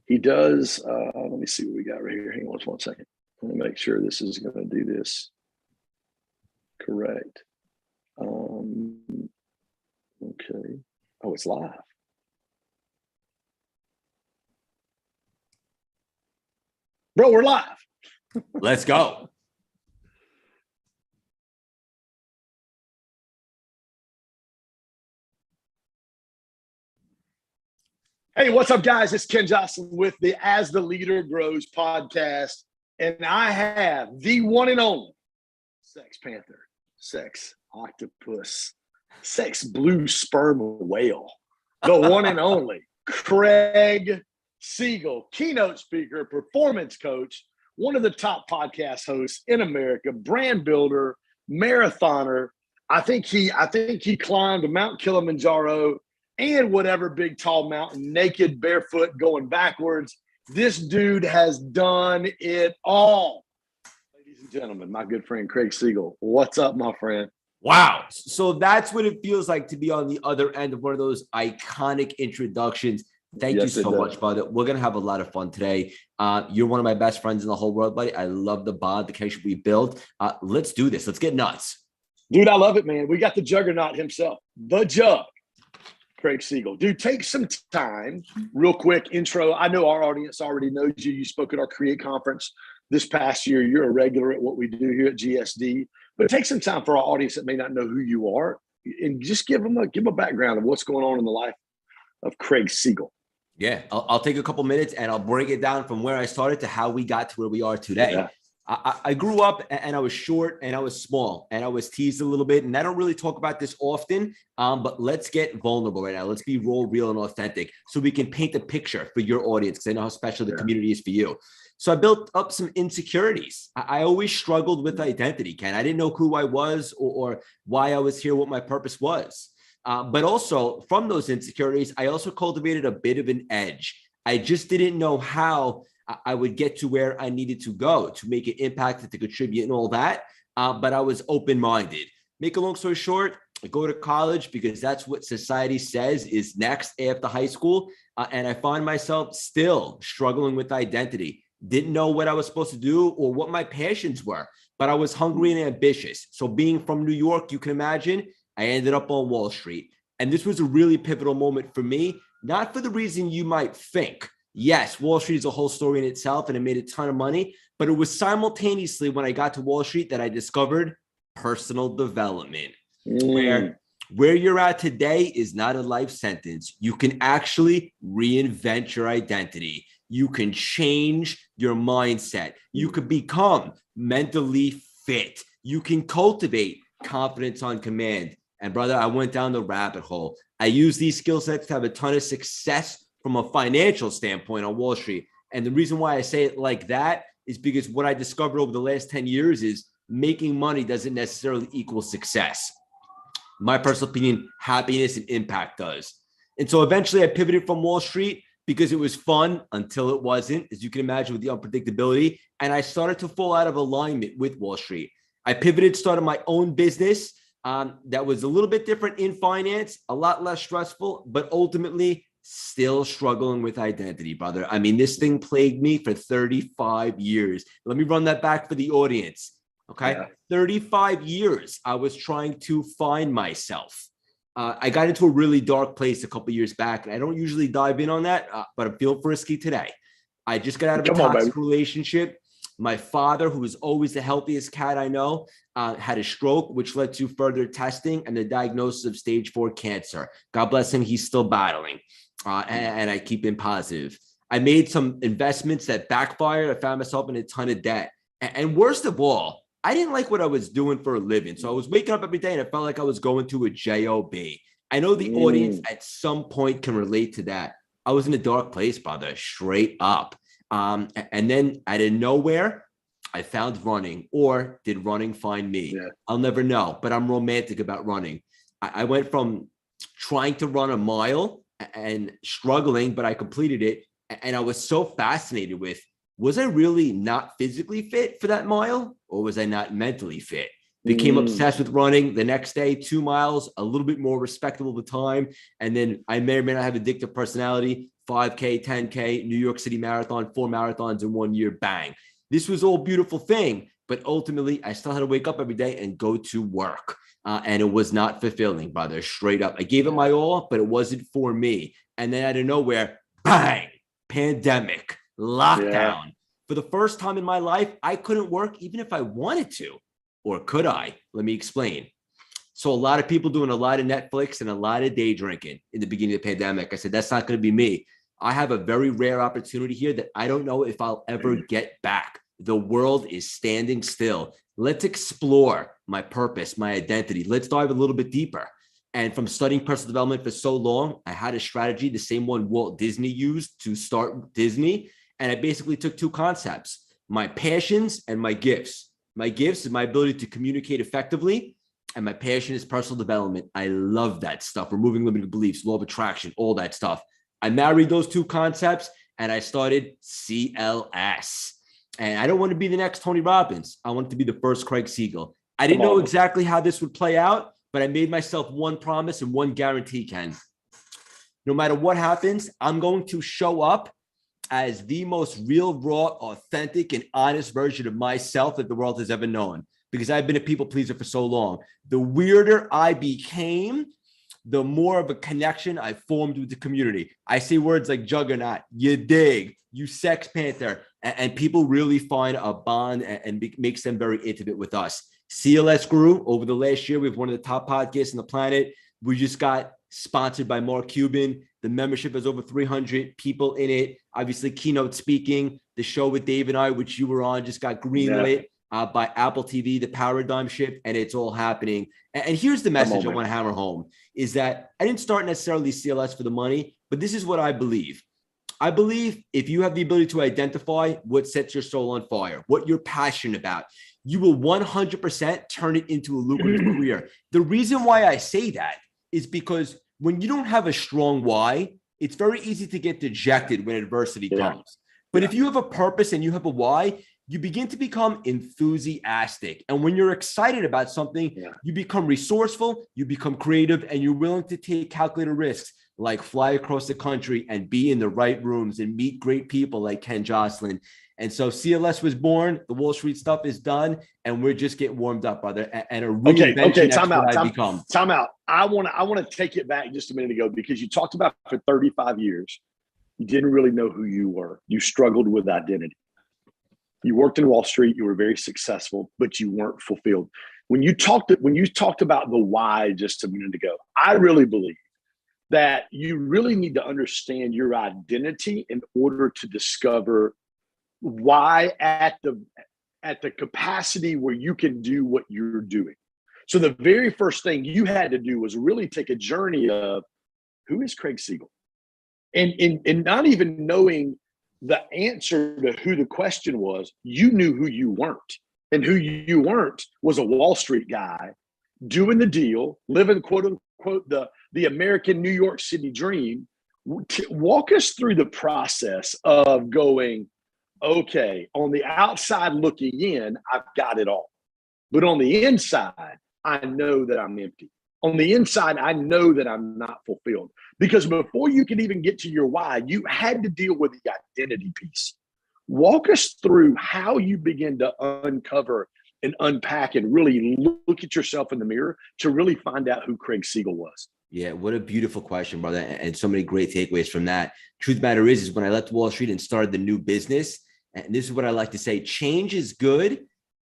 He does. Let me see what we got right here. Hang on just 1 second. I want to make sure this is going to do this correct. Okay. Oh, it's live. Bro, we're live. Let's go. Hey, what's up, guys? It's Ken Joslin with the As the Leader Grows podcast. And I have the one and only sex panther, sex octopus, sex blue sperm whale, the one and only Craig Siegel, keynote speaker, performance coach, one of the top podcast hosts in America, brand builder, marathoner. I think he climbed Mount Kilimanjaro and whatever big tall mountain, naked, barefoot, going backwards. This dude has done it all. Ladies and gentlemen, my good friend Craig Siegel. What's up, my friend? Wow. So that's what it feels like to be on the other end of one of those iconic introductions. Thank you so much, brother. We're going to have a lot of fun today. You're one of my best friends in the whole world, buddy. I love the bond, the connection we build. Let's do this. Let's get nuts. Dude, I love it, man. We got the juggernaut himself, the Jug, Craig Siegel. Dude, take some time, real quick intro. I know our audience already knows you. You spoke at our Create conference this past year. You're a regular at what we do here at GSD. But take some time for our audience that may not know who you are and just give them a background of what's going on in the life of Craig Siegel. Yeah, I'll take a couple minutes and I'll break it down from where I started to how we got to where we are today. Yeah. I grew up and I was short and I was small and I was teased a little bit. And I don't really talk about this often, but let's get vulnerable right now. Let's be raw, real, and authentic so we can paint a picture for your audience because I know how special the community is for you. So I built up some insecurities. I always struggled with identity, Ken. I didn't know who I was or why I was here, what my purpose was. But also from those insecurities, I also cultivated a bit of an edge. I just didn't know how I would get to where I needed to go to make an impact, to contribute and all that. But I was open-minded. Make a long story short, I go to college because that's what society says is next after high school. And I find myself still struggling with identity. Didn't know what I was supposed to do or what my passions were, but I was hungry and ambitious. So being from New York, you can imagine, I ended up on Wall Street. And this was a really pivotal moment for me, not for the reason you might think. Yes, Wall Street is a whole story in itself and it made a ton of money, but it was simultaneously when I got to Wall Street that I discovered personal development. Where you're at today is not a life sentence. You can actually reinvent your identity. You can change your mindset. You could become mentally fit. You can cultivate confidence on command. And brother, I went down the rabbit hole. I used these skill sets to have a ton of success from a financial standpoint on Wall Street. And the reason why I say it like that is because what I discovered over the last 10 years is making money doesn't necessarily equal success. My personal opinion, happiness and impact does. And so eventually I pivoted from Wall Street because it was fun until it wasn't, as you can imagine with the unpredictability. And I started to fall out of alignment with Wall Street. I pivoted, started my own business that was a little bit different in finance, a lot less stressful, but ultimately still struggling with identity, brother. I mean, this thing plagued me for 35 years. Let me run that back for the audience. Okay. Yeah. 35 years I was trying to find myself. I got into a really dark place a couple years back, and I don't usually dive in on that, but I'm feeling frisky today. I just got out of a toxic relationship. My father, who was always the healthiest cat I know, had a stroke, which led to further testing and the diagnosis of stage 4 cancer. God bless him. He's still battling. And I keep him positive. I made some investments that backfired. I found myself in a ton of debt. And worst of all, I didn't like what I was doing for a living. So I was waking up every day and I felt like I was going to a job. I know the audience at some point can relate to that. I was in a dark place, brother, straight up. And then out of nowhere, I found running. Or did running find me? Yeah. I'll never know, but I'm romantic about running. I went from trying to run a mile and struggling, but I completed it. And I was so fascinated with, was I really not physically fit for that mile? Or was I not mentally fit? Became obsessed with running. The next day, 2 miles, a little bit more respectable the time. And then I may or may not have addictive personality, 5K, 10K, New York City Marathon, 4 marathons in 1 year, bang. This was all beautiful thing, but ultimately I still had to wake up every day and go to work. And it was not fulfilling, brother, straight up. I gave it my all, but it wasn't for me. And then out of nowhere, bang, pandemic, lockdown. Yeah. For the first time in my life, I couldn't work even if I wanted to. Or could I? Let me explain. So a lot of people doing a lot of Netflix and a lot of day drinking in the beginning of the pandemic. I said, that's not going to be me. I have a very rare opportunity here that I don't know if I'll ever get back. The world is standing still. Let's explore my purpose, my identity. Let's dive a little bit deeper. And from studying personal development for so long, I had a strategy, the same one Walt Disney used to start Disney. And I basically took two concepts, my passions and my gifts. My gifts is my ability to communicate effectively, and my passion is personal development. I love that stuff, removing limiting beliefs, law of attraction, all that stuff. I married those two concepts, and I started CLS. And I don't want to be the next Tony Robbins. I want to be the first Craig Siegel. I didn't know exactly how this would play out, but I made myself one promise and one guarantee, Ken. No matter what happens, I'm going to show up as the most real, raw, authentic, and honest version of myself that the world has ever known, because I've been a people pleaser for so long. The weirder I became, the more of a connection I formed with the community. I say words like juggernaut, you dig, you sex panther, and people really find a bond and makes them very intimate with us. CLS grew over the last year. We have one of the top podcasts on the planet. We just got sponsored by Mark Cuban. The membership has over 300 people in it. Obviously, keynote speaking. The show with Dave and I, which you were on, just got greenlit by Apple TV, the paradigm shift, and it's all happening. And here's the message I want to hammer home, is that I didn't start necessarily CLS for the money, but this is what I believe. I believe if you have the ability to identify what sets your soul on fire, what you're passionate about, you will 100% turn it into a lucrative career. The reason why I say that is because when you don't have a strong why, it's very easy to get dejected when adversity comes. But if you have a purpose and you have a why, you begin to become enthusiastic. And when you're excited about something, you become resourceful, you become creative, and you're willing to take calculated risks, like fly across the country and be in the right rooms and meet great people like Ken Joslin. And so CLS was born, the Wall Street stuff is done, and we're just getting warmed up, brother. And a reinvention Time out. I want to take it back just a minute ago, because you talked about for 35 years, you didn't really know who you were. You struggled with identity. You worked in Wall Street, you were very successful, but you weren't fulfilled. When you talked about the why just a minute ago, I really believe that you really need to understand your identity in order to discover why at the capacity where you can do what you're doing. So the very first thing you had to do was really take a journey of, who is Craig Siegel? And not even knowing the answer to who the question was, you knew who you weren't. And who you weren't was a Wall Street guy doing the deal, living quote unquote the American New York City dream. Walk us through the process of going, okay, on the outside looking in, I've got it all. But on the inside, I know that I'm empty. On the inside, I know that I'm not fulfilled. Because before you can even get to your why, you had to deal with the identity piece. Walk us through how you begin to uncover and unpack and really look at yourself in the mirror to really find out who Craig Siegel was. Yeah, what a beautiful question, brother. And so many great takeaways from that. Truth of the matter is when I left Wall Street and started the new business, and this is what I like to say, change is good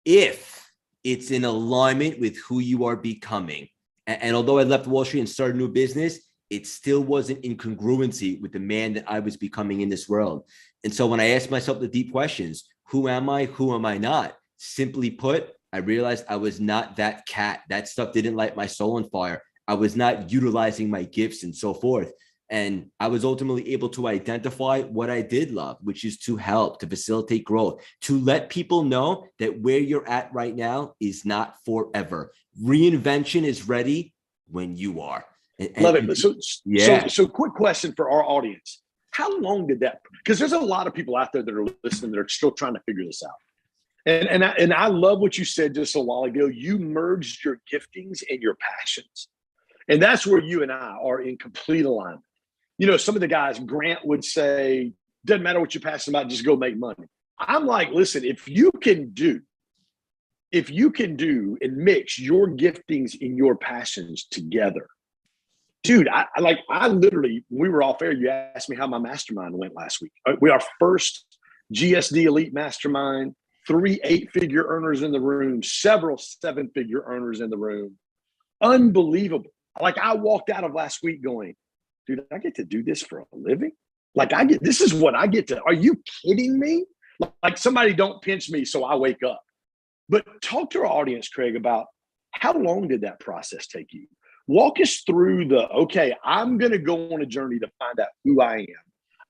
if it's in alignment with who you are becoming. And although I left Wall Street and started a new business, it still wasn't in congruency with the man that I was becoming in this world. And so when I asked myself the deep questions, who am I? Who am I not? Simply put, I realized I was not that cat. That stuff didn't light my soul on fire. I was not utilizing my gifts and so forth. And I was ultimately able to identify what I did love, which is to help, to facilitate growth, to let people know that where you're at right now is not forever. Reinvention is ready when you are. Love it. So quick question for our audience. How long did that, because there's a lot of people out there that are listening that are still trying to figure this out. And I love what you said just a while ago. You merged your giftings and your passions. And that's where you and I are in complete alignment. Some of the guys, Grant would say, doesn't matter what you're passionate about, just go make money. I'm like, listen, if you can do and mix your giftings and your passions together, dude, I literally, we were off air. You asked me how my mastermind went last week. We our first GSD Elite Mastermind, 3 8-figure earners in the room, several 7-figure earners in the room. Unbelievable. Like, I walked out of last week going, dude, I get to do this for a living? This is what I get to, are you kidding me? Like, somebody don't pinch me so I wake up. But talk to our audience, Craig, about how long did that process take you? Walk us through okay, I'm going to go on a journey to find out who I am.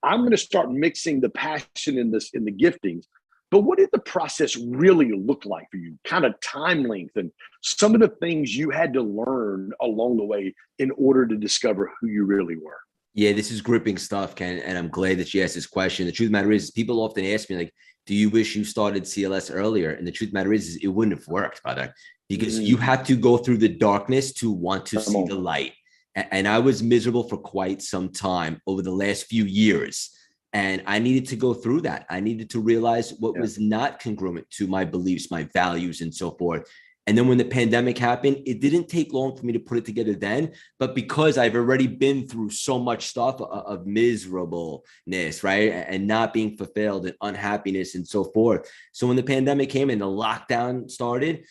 I'm going to start mixing the passion in the giftings. But what did the process really look like for you? Kind of time length and some of the things you had to learn along the way in order to discover who you really were. Yeah, this is gripping stuff, Ken, and I'm glad that you asked this question. The truth of the matter is, people often ask me, like, do you wish you started CLS earlier? And the truth of the matter is it wouldn't have worked, brother, because you have to go through the darkness to want to see the light. And I was miserable for quite some time over the last few years. And I needed to go through that. I needed to realize what was not congruent to my beliefs, my values, and so forth. And then when the pandemic happened, it didn't take long for me to put it together then. But because I've already been through so much stuff of miserableness, right? And not being fulfilled and unhappiness and so forth. So when the pandemic came and the lockdown started,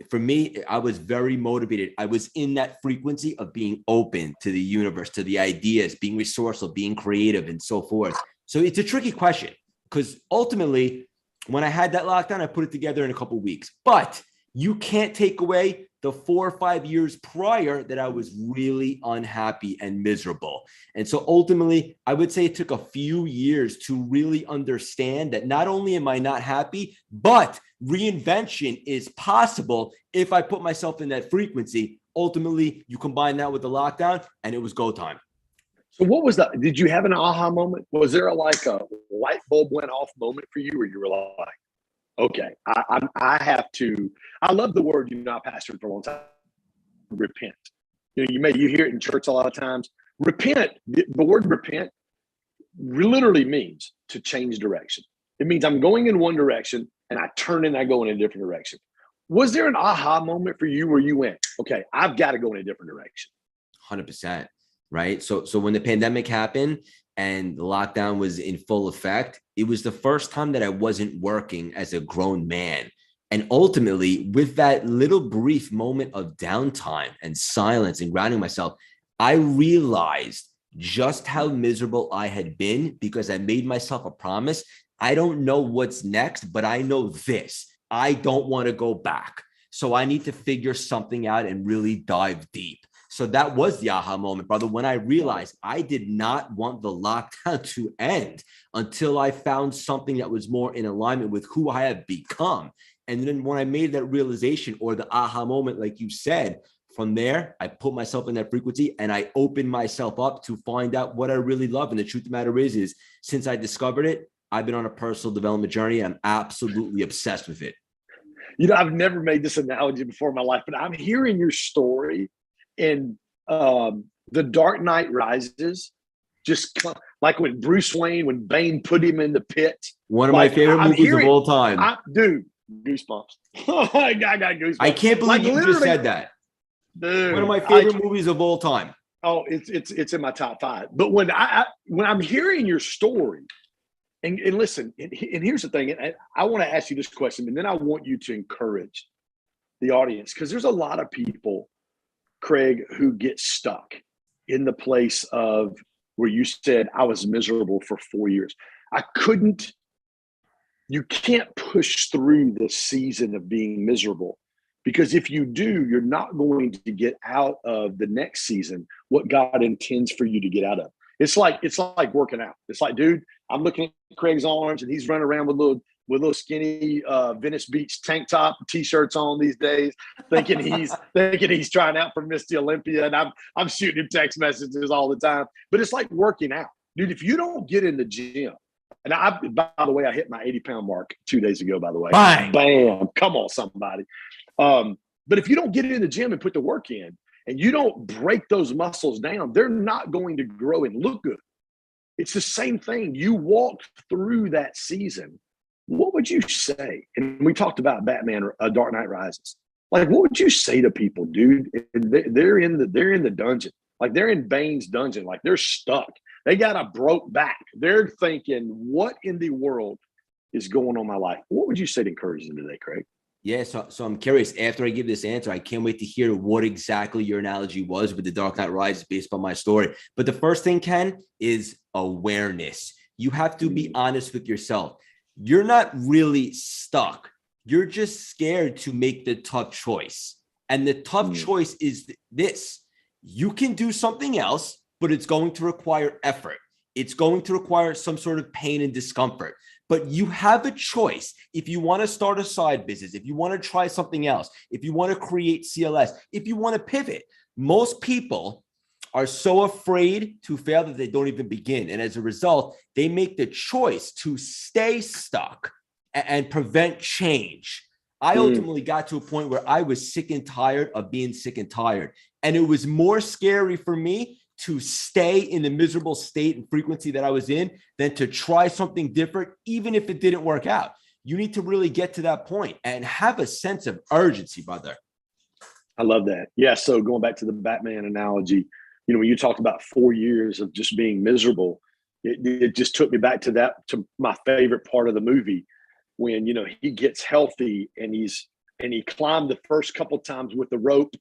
for me, I was very motivated. I was in that frequency of being open to the universe, to the ideas, being resourceful, being creative, and so forth. So it's a tricky question because ultimately, when I had that lockdown, I put it together in a couple of weeks. But you can't take away the 4 or 5 years prior that I was really unhappy and miserable. And so ultimately, I would say it took a few years to really understand that not only am I not happy, but reinvention is possible if I put myself in that frequency. Ultimately, you combine that with the lockdown and it was go time. So what was that? Did you have an aha moment? Was there a light bulb went off moment for you where you were like, okay, I have to, I love the word, I pastored for a long time, repent. You hear it in church a lot of times. Repent, the word repent literally means to change direction. It means I'm going in one direction and I turn and I go in a different direction. Was there an aha moment for you where you went, okay, I've got to go in a different direction? 100%. Right. So when the pandemic happened and the lockdown was in full effect, it was the first time that I wasn't working as a grown man. And ultimately, with that little brief moment of downtime and silence and grounding myself, I realized just how miserable I had been because I made myself a promise. I don't know what's next, but I know this. I don't want to go back. So I need to figure something out and really dive deep. So that was the aha moment, brother, when I realized I did not want the lockdown to end until I found something that was more in alignment with who I have become. And then when I made that realization or the aha moment, like you said, from there, I put myself in that frequency and I opened myself up to find out what I really love. And the truth of the matter is since I discovered it, I've been on a personal development journey. And I'm absolutely obsessed with it. I've never made this analogy before in my life, but I'm hearing your story. And The Dark Knight Rises, just like when Bruce Wayne, when Bane put him in the pit. One of my favorite movies of all time. Dude, goosebumps. I got goosebumps. I can't believe you just said that. Dude, one of my favorite movies of all time. Oh, it's in my top 5. But when I'm hearing your story, and listen, and here's the thing, and I want to ask you this question, and then I want you to encourage the audience, because there's a lot of people, Craig, who get stuck in the place of where you said, I was miserable for 4 years. You can't push through the season of being miserable, because if you do, you're not going to get out of the next season what God intends for you to get out of. It's like working out. It's like, dude, I'm looking at Craig's arms and he's running around with little skinny Venice Beach tank top t-shirts on these days, thinking he's trying out for Mr. Olympia, and I'm shooting him text messages all the time. But it's like working out, dude. If you don't get in the gym And by the way, I hit my 80-pound mark 2 days ago, by the way. Bang. Bam. Come on, somebody. But if you don't get in the gym and put the work in, and you don't break those muscles down, they're not going to grow and look good. It's the same thing. You walked through that season. What would you say? And we talked about Batman, Dark Knight Rises. Like, what would you say to people, dude? They're in the dungeon. Like, they're in Bane's dungeon. Like, they're stuck. They got a broke back. They're thinking, what in the world is going on in my life? What would you say to encourage them today, Craig? Yeah, so I'm curious. After I give this answer, I can't wait to hear what exactly your analogy was with the Dark Knight Rises based on my story. But the first thing, Ken, is awareness. You have to be honest with yourself. You're not really stuck. You're just scared to make the tough choice. And the tough choice is this. You can do something else, but it's going to require effort. It's going to require some sort of pain and discomfort. But you have a choice. If you want to start a side business, if you want to try something else, if you want to create CLS, if you want to pivot, most people are so afraid to fail that they don't even begin. And as a result, they make the choice to stay stuck and prevent change. I ultimately got to a point where I was sick and tired of being sick and tired. And it was more scary for me to stay in the miserable state and frequency that I was in than to try something different, even if it didn't work out. You need to really get to that point and have a sense of urgency, brother. I love that. Yeah. So going back to the Batman analogy, when you talked about 4 years of just being miserable, it just took me back to my favorite part of the movie when, he gets healthy and he climbed the first couple times with the rope.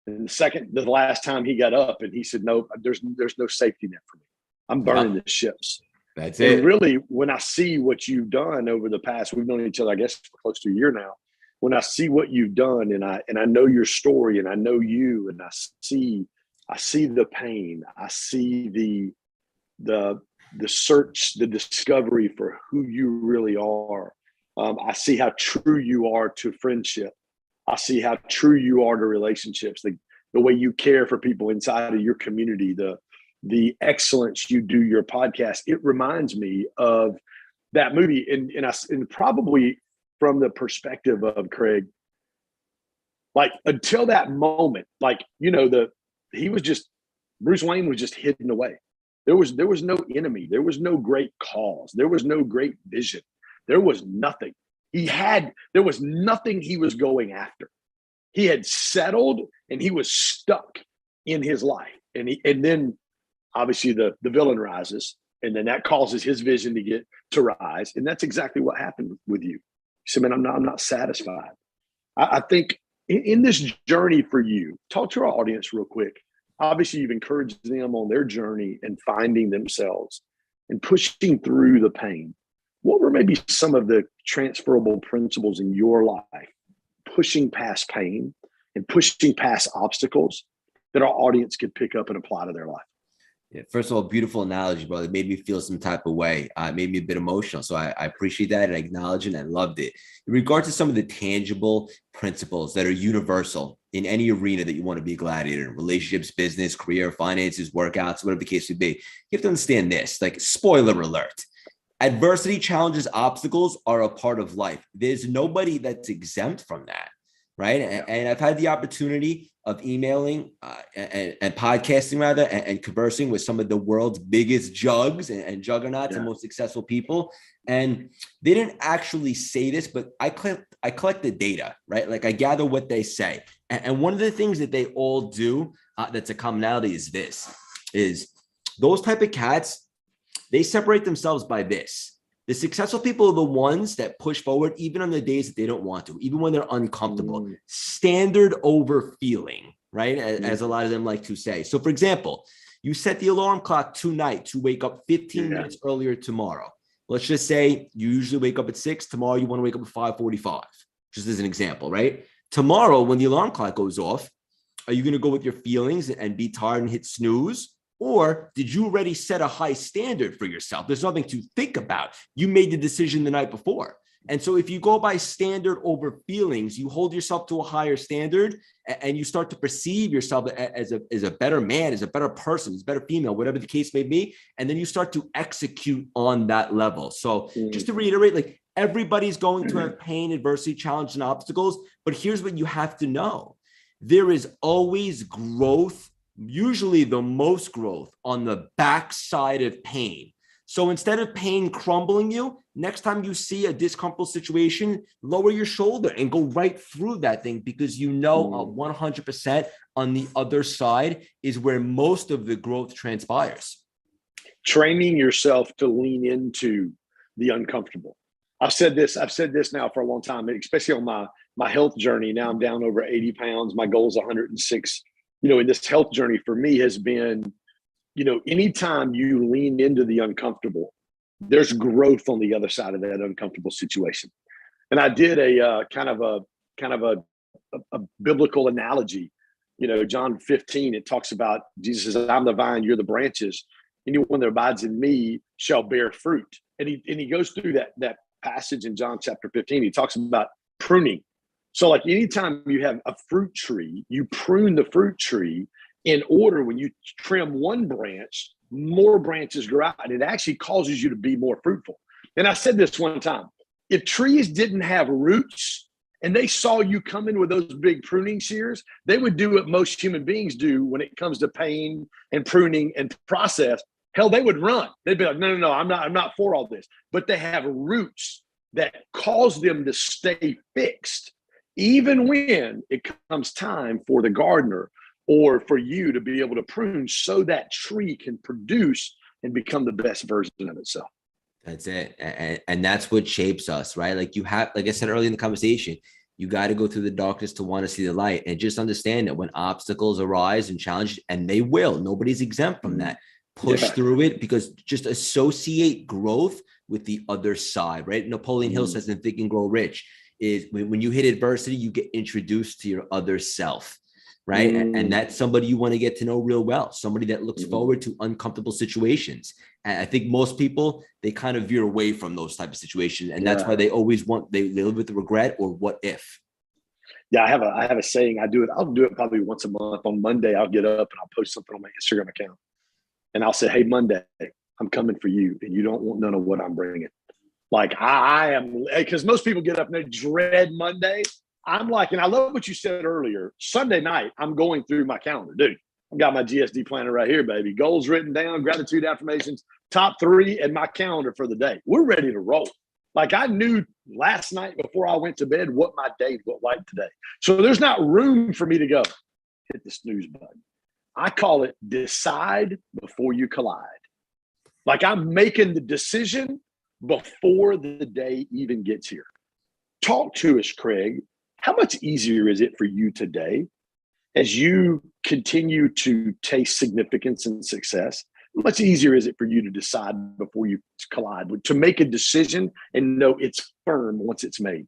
And the last time he got up and he said, no, there's no safety net for me. I'm burning the ships. That's it. And really, when I see what you've done over the past, we've known each other, I guess, for close to a year now. When I see what you've done and I know your story and I know you and I see the pain, I see the search, the discovery for who you really are. I see how true you are to friendship. I see how true you are to relationships, the way you care for people inside of your community, the excellence you do your podcast. It reminds me of that movie. And probably from the perspective of Craig, like until that moment, like, Bruce Wayne was just hidden away. There was no enemy. There was no great cause. There was no great vision. There was nothing. There was nothing he was going after. He had settled and he was stuck in his life. And then obviously the villain rises, and then that causes his vision to rise. And that's exactly what happened with you. You said, man, I'm not satisfied. I think in this journey for you, talk to our audience real quick. Obviously, you've encouraged them on their journey and finding themselves and pushing through the pain. What were maybe some of the transferable principles in your life, pushing past pain and pushing past obstacles that our audience could pick up and apply to their life? Yeah, first of all, beautiful analogy, brother. It made me feel some type of way. It made me a bit emotional. So I appreciate that and I acknowledge it and I loved it. In regard to some of the tangible principles that are universal in any arena that you want to be a gladiator in, relationships, business, career, finances, workouts, whatever the case would be, you have to understand this, like, spoiler alert. Adversity, challenges, obstacles are a part of life. There's nobody that's exempt from that, right? And I've had the opportunity of emailing and podcasting rather and conversing with some of the world's biggest jugs and juggernauts and most successful people. And they didn't actually say this, but I collect the data, right? Like I gather what they say. And one of the things that they all do that's a commonality is those type of cats, they separate themselves by this. The successful people are the ones that push forward even on the days that they don't want to, even when they're uncomfortable. Standard over feeling, right? As a lot of them like to say. So for example, you set the alarm clock tonight to wake up 15 minutes earlier tomorrow. Let's just say you usually wake up at 6. Tomorrow you want to wake up at 5:45, just as an example, right? Tomorrow, when the alarm clock goes off, are you going to go with your feelings and be tired and hit snooze? Or did you already set a high standard for yourself? There's nothing to think about. You made the decision the night before. And so if you go by standard over feelings, you hold yourself to a higher standard and you start to perceive yourself as a better man, as a better person, as a better female, whatever the case may be. And then you start to execute on that level. So just to reiterate, like everybody's going to have pain, adversity, challenge, and obstacles. But here's what you have to know. There is always growth, usually the most growth on the backside of pain. So instead of pain crumbling you, next time you see a discomfortable situation, lower your shoulder and go right through that thing, because you know 100% on the other side is where most of the growth transpires. Training yourself to lean into the uncomfortable. I've said this now for a long time, especially on my health journey. Now I'm down over 80 pounds. My goal is 106. In this health journey for me has been, anytime you lean into the uncomfortable, there's growth on the other side of that uncomfortable situation. And I did a kind of a biblical analogy. John 15, it talks about Jesus says, "I'm the vine, you're the branches. Anyone that abides in me shall bear fruit." And he goes through that passage in John chapter 15. He talks about pruning. So like anytime you have a fruit tree, you prune the fruit tree in order, when you trim one branch, more branches grow out, and it actually causes you to be more fruitful. And I said this one time, if trees didn't have roots and they saw you come in with those big pruning shears, they would do what most human beings do when it comes to pain and pruning and process. Hell, they would run. They'd be like, no, I'm not for all this. But they have roots that cause them to stay fixed, even when it comes time for the gardener or for you to be able to prune, so that tree can produce and become the best version of itself. That's it. And that's what shapes us, right? Like like I said earlier in the conversation, you got to go through the darkness to want to see the light, and just understand that when obstacles arise and challenges, and they will, nobody's exempt from that. Push through it, because just associate growth with the other side, right? Napoleon Hill says in Think and Grow Rich is when you hit adversity, you get introduced to your other self, right? And that's somebody you want to get to know real well, somebody that looks forward to uncomfortable situations. And I think most people, they kind of veer away from those type of situations. And that's why they always they live with the regret or what if. Yeah, I have a saying. I'll do it probably once a month. On Monday, I'll get up and I'll post something on my Instagram account. And I'll say, "Hey, Monday, I'm coming for you, and you don't want none of what I'm bringing." Like I am, because most people get up and they dread Monday. I'm like, and I love what you said earlier. Sunday night, I'm going through my calendar, dude. I've got my GSD planner right here, baby. Goals written down, gratitude affirmations, top 3, and my calendar for the day. We're ready to roll. Like I knew last night before I went to bed what my day looked like today. So there's not room for me to go hit the snooze button. I call it decide before you collide. Like I'm making the decision before the day even gets here. Talk to us, Craig. How much easier is it for you today as you continue to taste significance and success? How much easier is it for you to decide before you collide, to make a decision and know it's firm once it's made?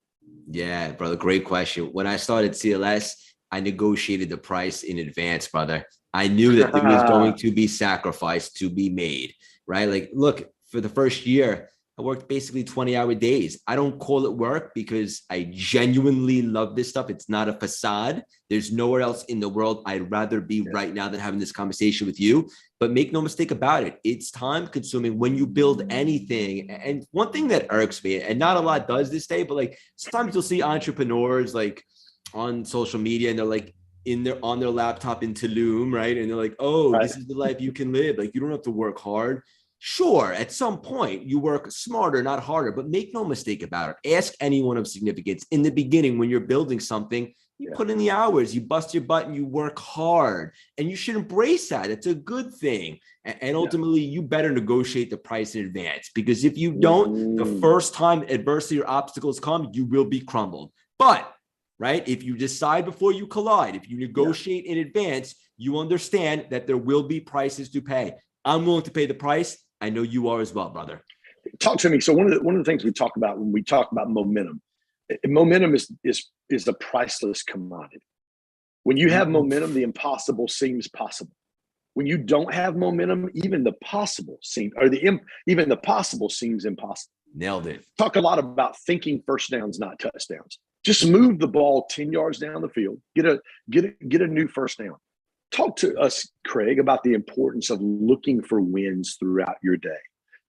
Yeah, brother. Great question. When I started CLS, I negotiated the price in advance, brother. I knew that there was going to be sacrifice to be made, right? Like, look, for the first year, I worked basically 20-hour days. I don't call it work because I genuinely love this stuff. It's not a facade. There's nowhere else in the world I'd rather be right now than having this conversation with you. But make no mistake about it, it's time consuming when you build anything. And one thing that irks me, and not a lot does this day, but like sometimes you'll see entrepreneurs like on social media and they're like on their laptop in Tulum, right? And they're like, oh, this is the life you can live. Like you don't have to work hard. Sure, at some point you work smarter, not harder, but make no mistake about it. Ask anyone of significance in the beginning when you're building something, you put in the hours, you bust your butt and you work hard, and you should embrace that. It's a good thing. And ultimately you better negotiate the price in advance, because if you don't, the first time adversity or obstacles come, you will be crumbled. But right, if you decide before you collide, if you negotiate in advance, you understand that there will be prices to pay. I'm willing to pay the price. I know you are as well, brother. Talk to me. So one of the things we talk about when we talk about momentum is a priceless commodity. When you have momentum, the impossible seems possible. When you don't have momentum, even the possible seems impossible. Nailed it. Talk a lot about thinking first downs, not touchdowns. Just move the ball 10 yards down the field, get a new first down. Talk to us, Craig, about the importance of looking for wins throughout your day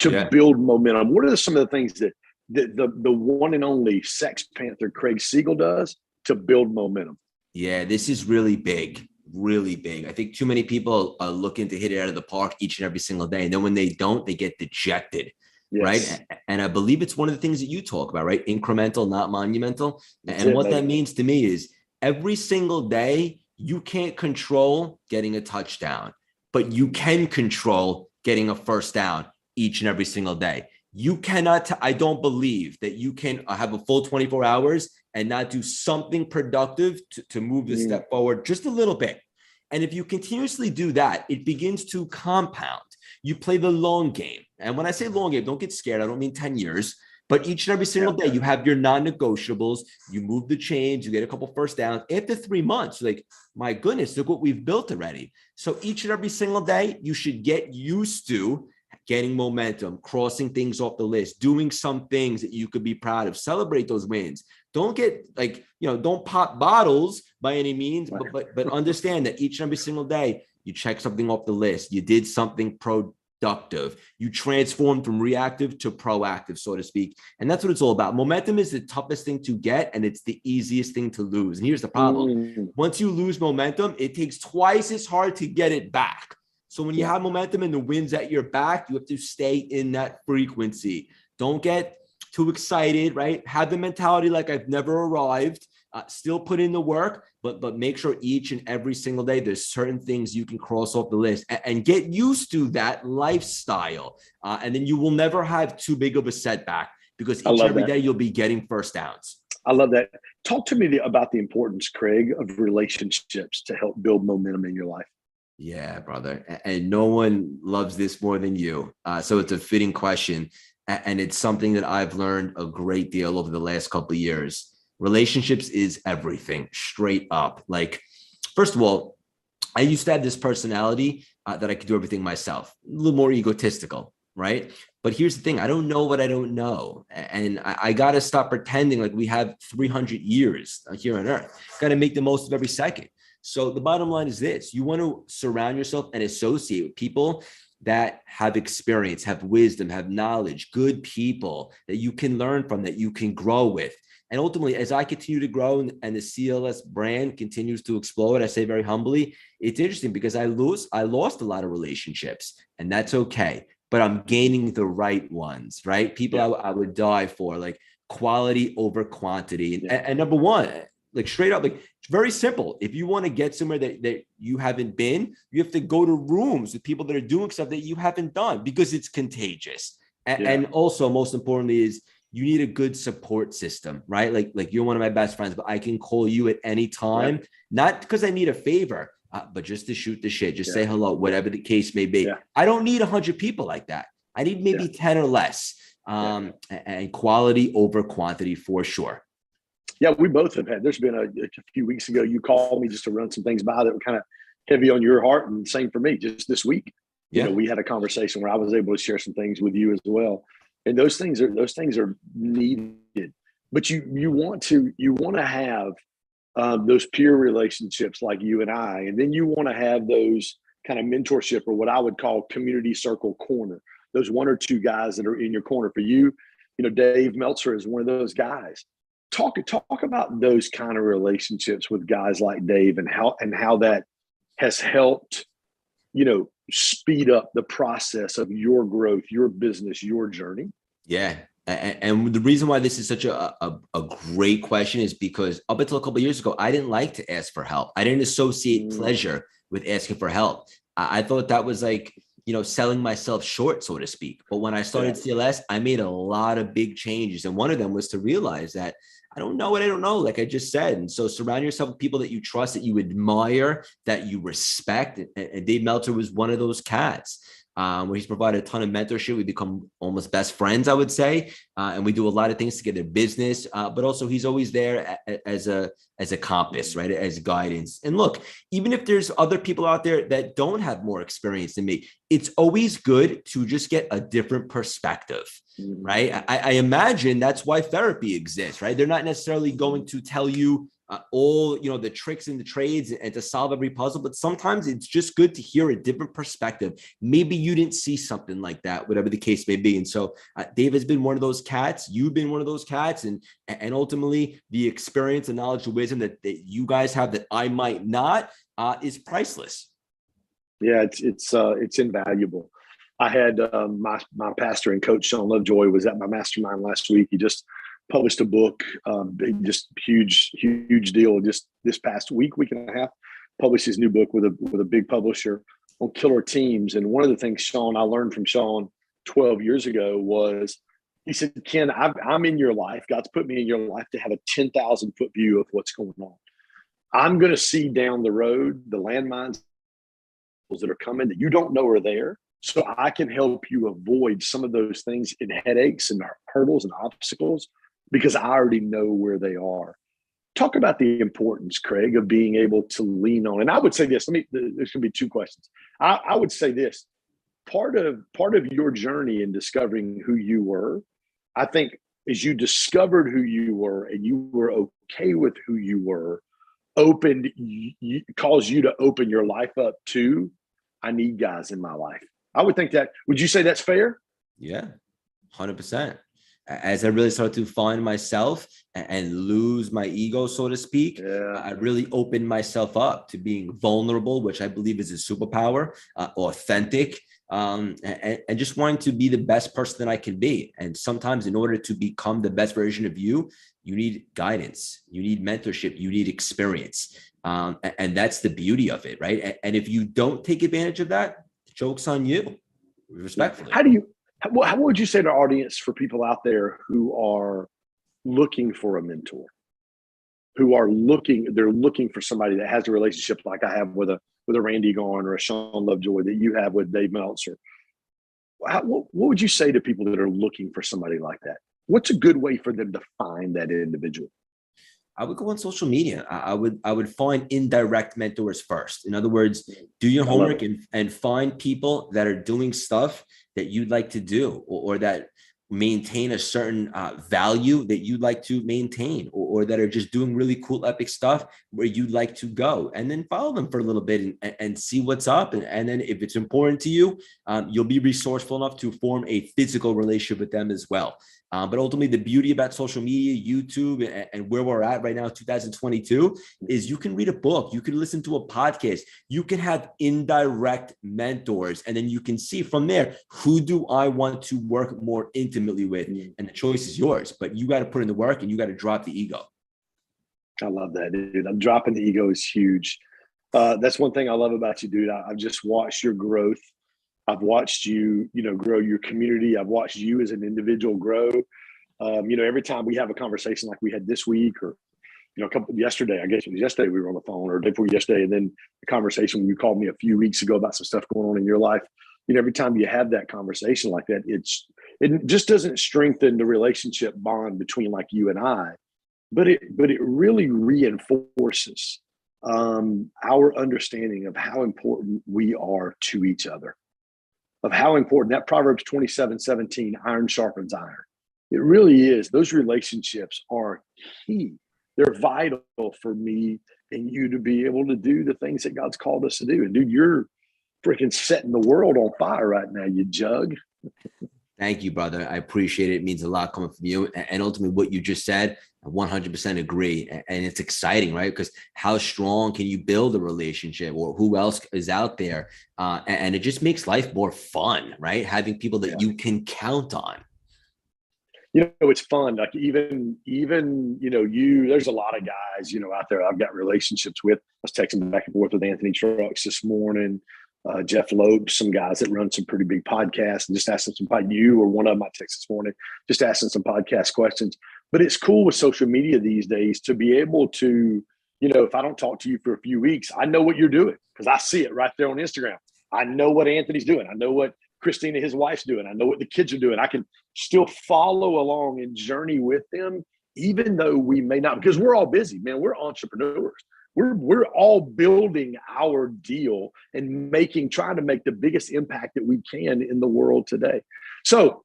to build momentum. What are some of the things that the one and only Sex Panther Craig Siegel does to build momentum? Yeah, this is really big. Really big. I think too many people are looking to hit it out of the park each and every single day. And then when they don't, they get dejected. Yes. Right. And I believe it's one of the things that you talk about, right? Incremental, not monumental. And what that means to me is every single day, you can't control getting a touchdown, but you can control getting a first down each and every single day. You cannot, I don't believe that you can have a full 24 hours and not do something productive to move the step forward just a little bit. And if you continuously do that, it begins to compound. You play the long game. And when I say long game, don't get scared. I don't mean 10 years, but each and every single day you have your non-negotiables, you move the chains, you get a couple first downs. After 3 months, you're like, my goodness, look what we've built already. So each and every single day, you should get used to getting momentum, crossing things off the list, doing some things that you could be proud of, celebrate those wins. Don't get don't pop bottles by any means, but understand that each and every single day you check something off the list. You did something productive. You transformed from reactive to proactive, so to speak. And that's what it's all about. Momentum is the toughest thing to get, and it's the easiest thing to lose. And here's the problem. Once you lose momentum, it takes twice as hard to get it back. So when you have momentum and the wind's at your back, you have to stay in that frequency. Don't get too excited, right? Have the mentality like I've never arrived. Still put in the work, but make sure each and every single day there's certain things you can cross off the list and get used to that lifestyle. And then you will never have too big of a setback because each and every day you'll be getting first downs. I love that. Talk to me about the importance, Craig, of relationships to help build momentum in your life. Yeah, brother. And no one loves this more than you. So it's a fitting question. And it's something that I've learned a great deal over the last couple of years. Relationships is everything, straight up. Like, first of all, I used to have this personality that I could do everything myself, a little more egotistical, right? But here's the thing. I don't know what I don't know. And I got to stop pretending like we have 300 years here on earth. Got to make the most of every second. So the bottom line is this: you want to surround yourself and associate with people that have experience, have wisdom, have knowledge, good people that you can learn from, that you can grow with. And ultimately, as I continue to grow and the CLS brand continues to explode, I say very humbly, it's interesting because I lost a lot of relationships, and that's okay. But I'm gaining the right ones, right? People I would die for, like quality over quantity. And number one, like straight up, like it's very simple. If you want to get somewhere that you haven't been, you have to go to rooms with people that are doing stuff that you haven't done because it's contagious. And also, most importantly, is you need a good support system, right? Like you're one of my best friends, but I can call you at any time, not because I need a favor, but just to shoot the shit, just say hello, whatever the case may be. I don't need 100 people like that. I need maybe 10 or less, and quality over quantity for sure. Yeah, we both have had. There's been a few weeks ago, you called me just to run some things by that were kind of heavy on your heart, and same for me. Just this week, you know, we had a conversation where I was able to share some things with you as well. And those things are needed. But you want to have those peer relationships like you and I, and then you want to have those kind of mentorship, or what I would call community circle corner. Those one or two guys that are in your corner. For you, you know, Dave Meltzer is one of those guys. Talk about those kind of relationships with guys like Dave, and how that has helped, you know, speed up the process of your growth, your business, your journey. Yeah. And the reason why this is such a great question is because up until a couple of years ago, I didn't like to ask for help. I didn't associate pleasure with asking for help. I thought that was like, you know, selling myself short, so to speak. But when I started CLS, I made a lot of big changes. And one of them was to realize that I don't know what I don't know, like I just said. And so surround yourself with people that you trust, that you admire, that you respect. And Dave Meltzer was one of those cats. where he's provided a ton of mentorship. We become almost best friends, I would say. And we do a lot of things together, business, but also he's always there as a compass, right? As guidance. And look, even if there's other people out there that don't have more experience than me, it's always good to just get a different perspective, right? I imagine that's why therapy exists, right? They're not necessarily going to tell you all, the tricks and the trades and to solve every puzzle, but sometimes it's just good to hear a different perspective. Maybe you didn't see something like that, whatever the case may be. And so Dave has been one of those cats. You've been one of those cats, and ultimately the experience and knowledge and wisdom that you guys have that I might not is priceless. Yeah, it's invaluable. I had my pastor and coach, Shawn Joy, was at my mastermind last week. He just published a book, just huge deal. Just this past week and a half, published his new book with a big publisher on killer teams. And one of the things I learned from Shawn 12 years ago was, he said, Ken, I'm in your life. God's put me in your life to have a 10,000 foot view of what's going on. I'm going to see down the road the landmines that are coming that you don't know are there. So I can help you avoid some of those things and headaches and hurdles and obstacles because I already know where they are. Talk about the importance, Craig, of being able to lean on. And I would say this, there's going to be two questions. I would say this, part of your journey in discovering who you were, I think, as you discovered who you were and you were okay with who you were, caused you to open your life up to, I need guys in my life. I would think that. Would you say that's fair? Yeah, 100%. As I really started to find myself and lose my ego, so to speak, I really opened myself up to being vulnerable, which I believe is a superpower, authentic, and just wanting to be the best person that I can be. And sometimes in order to become the best version of you, you need guidance, you need mentorship, you need experience. And that's the beauty of it, right? And if you don't take advantage of that, the joke's on you, respectfully. How would you say to our audience, for people out there who are looking for a mentor, they're looking for somebody that has a relationship like I have with a Randy Garn or a Shawn Lovejoy that you have with Dave Meltzer? What would you say to people that are looking for somebody like that? What's a good way for them to find that individual? I would go on social media. I would find indirect mentors first. In other words, do your homework and find people that are doing stuff that you'd like to do, or that maintain a certain value that you'd like to maintain, or that are just doing really cool, epic stuff where you'd like to go, and then follow them for a little bit and see what's up. And then if it's important to you, you'll be resourceful enough to form a physical relationship with them as well. But ultimately, the beauty about social media, YouTube, and where we're at right now, 2022, is you can read a book, you can listen to a podcast, you can have indirect mentors, and then you can see from there, who do I want to work more intimately with? And the choice is yours, but you got to put in the work and you got to drop the ego. I love that, dude. I'm dropping the ego is huge. That's one thing I love about you, dude. I've just watched your growth. I've watched you, grow your community. I've watched you as an individual grow. Every time we have a conversation like we had this week, or yesterday, I guess it was yesterday we were on the phone, or day before yesterday, and then the conversation when you called me a few weeks ago about some stuff going on in your life. Every time you have that conversation like that, it just doesn't strengthen the relationship bond between like you and I, but it really reinforces our understanding of how important we are to each other. Of how important that Proverbs 27:17, iron sharpens iron. It really is. Those relationships are key. They're vital for me and you to be able to do the things that God's called us to do. And dude, you're freaking setting the world on fire right now, you jug. Thank you, brother. I appreciate it. It means a lot coming from you. And ultimately what you just said, I 100% agree. And it's exciting, right? Because how strong can you build a relationship, or who else is out there? And it just makes life more fun, right? Having people that you can count on. It's fun. Like even, there's a lot of guys, out there I've got relationships with. I was texting back and forth with Anthony Trucks this morning, Jeff Lopes, some guys that run some pretty big podcasts, and just asking you or one of them I texted this morning, just asking some podcast questions. But it's cool with social media these days to be able to, if I don't talk to you for a few weeks, I know what you're doing because I see it right there on Instagram. I know what Anthony's doing. I know what Christina, his wife's doing. I know what the kids are doing. I can still follow along and journey with them, even though we may not, because we're all busy, man. We're entrepreneurs. We're all building our deal and trying to make the biggest impact that we can in the world today. So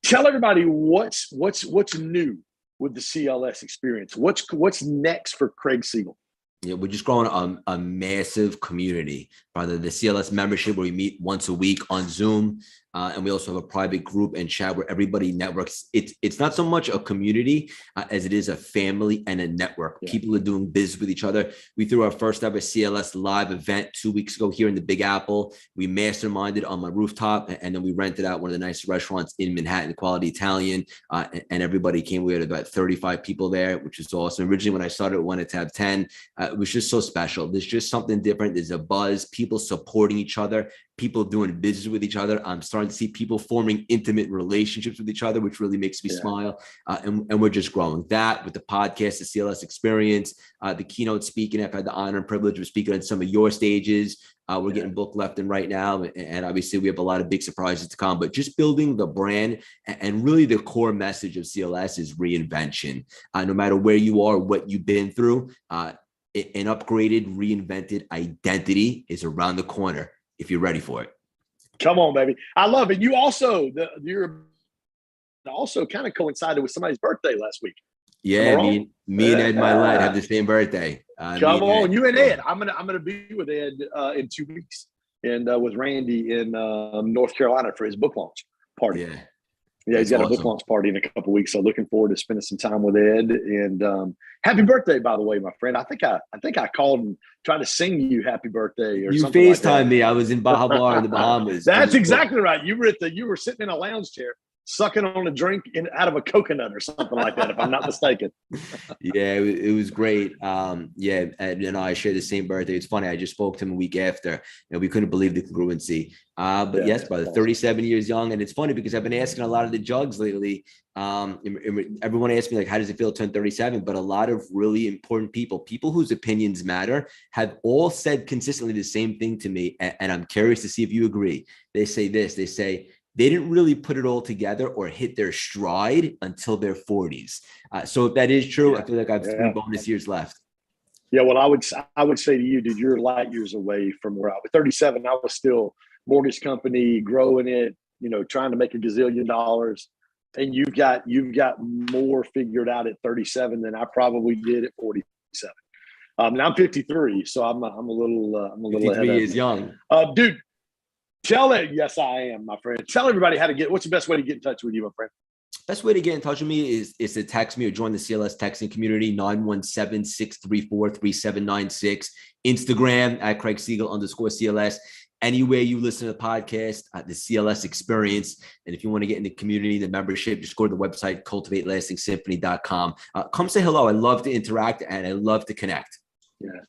tell everybody what's new with the CLS experience. What's next for Craig Siegel? Yeah, we're just growing a massive community, brother. The CLS membership where we meet once a week on Zoom. And we also have a private group and chat where everybody networks. It's not so much a community as it is a family and a network. Yeah. People are doing business with each other. We threw our first ever CLS live event 2 weeks ago here in the Big Apple. We masterminded on my rooftop, and then we rented out one of the nicest restaurants in Manhattan, Quality Italian, and everybody came. We had about 35 people there, which is awesome. Originally, when I started, I wanted to have 10. It was just so special. There's just something different. There's a buzz, people supporting each other, people doing business with each other. I'm starting to see people forming intimate relationships with each other, which really makes me smile. And we're just growing that with the podcast, the CLS experience, the keynote speaking. I've had the honor and privilege of speaking on some of your stages. We're getting booked left and right now. And obviously we have a lot of big surprises to come, but just building the brand, and really the core message of CLS is reinvention. No matter where you are, what you've been through, an upgraded, reinvented identity is around the corner if you're ready for it. Come on, baby. I love it. You also, you're also kind of coincided with somebody's birthday last week. Yeah, me and Ed Milet have the same birthday. Come on, you and Ed. I'm gonna be with Ed in 2 weeks, and with Randy in North Carolina for his book launch party. Yeah, he's got a book launch party in a couple of weeks. So looking forward to spending some time with Ed. And happy birthday, by the way, my friend. I think I called and tried to sing you happy birthday or something. You FaceTimed me. I was in Baja Bar in the Bahamas. That's exactly right. You were sitting in a lounge chair, sucking on a drink out of a coconut or something like that, if I'm not mistaken. Yeah, it was great. Ed and I share the same birthday. It's funny. I just spoke to him a week after, and we couldn't believe the congruency. But yes, brother, 37 years young. And it's funny because I've been asking a lot of the jugs lately. Everyone asks me, like, how does it feel to turn 37? But a lot of really important people whose opinions matter, have all said consistently the same thing to me. And I'm curious to see if you agree. They say this, they say, they didn't really put it all together or hit their stride until their 40s. So if that is true, I feel like I have 3 bonus years left. Yeah, well, I would say to you, dude, you're light years away from where I was. 37, I was still mortgage company, growing it, trying to make $1 gazillion. And you've got more figured out at 37 than I probably did at 47. Now I'm 53, so I'm a little ahead. 53 years young. Dude. Tell it. Yes, I am, my friend. Tell everybody what's the best way to get in touch with you, my friend? Best way to get in touch with me is to text me or join the CLS texting community, 917-634-3796. Instagram at Craig Siegel _CLS. Anywhere you listen to the podcast, the CLS experience. And if you want to get in the community, the membership, just go to the website, cultivatelastingsymphony.com. Come say hello. I love to interact and I love to connect. Yeah.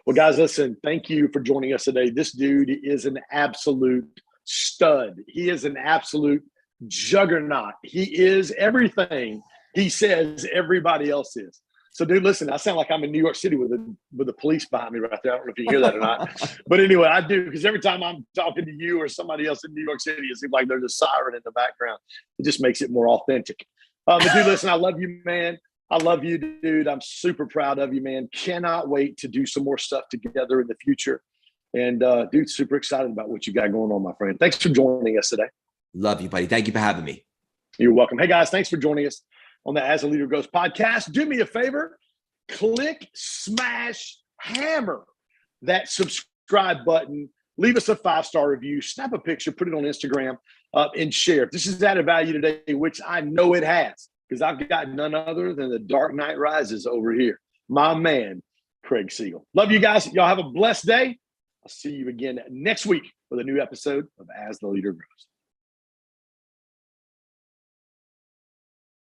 Well, guys, listen, thank you for joining us today. This dude is an absolute stud. He is an absolute juggernaut. He is everything he says everybody else is. So, dude, listen, I sound like I'm in New York City with the police behind me right there. I don't know if you hear that or not. But anyway, I do, because every time I'm talking to you or somebody else in New York City, it seems like there's a siren in the background. It just makes it more authentic. But, dude, listen, I love you, man. I love you, dude. I'm super proud of you, man. Cannot wait to do some more stuff together in the future. And, dude, super excited about what you got going on, my friend. Thanks for joining us today. Love you, buddy. Thank you for having me. You're welcome. Hey, guys, thanks for joining us on the As a Leader Grows podcast. Do me a favor. Click, smash, hammer that subscribe button. Leave us a 5-star review. Snap a picture, put it on Instagram, and share. If this has added value today, which I know it has, because I've got none other than the Dark Knight Rises over here. My man, Craig Siegel. Love you guys. Y'all have a blessed day. I'll see you again next week with a new episode of As the Leader Grows.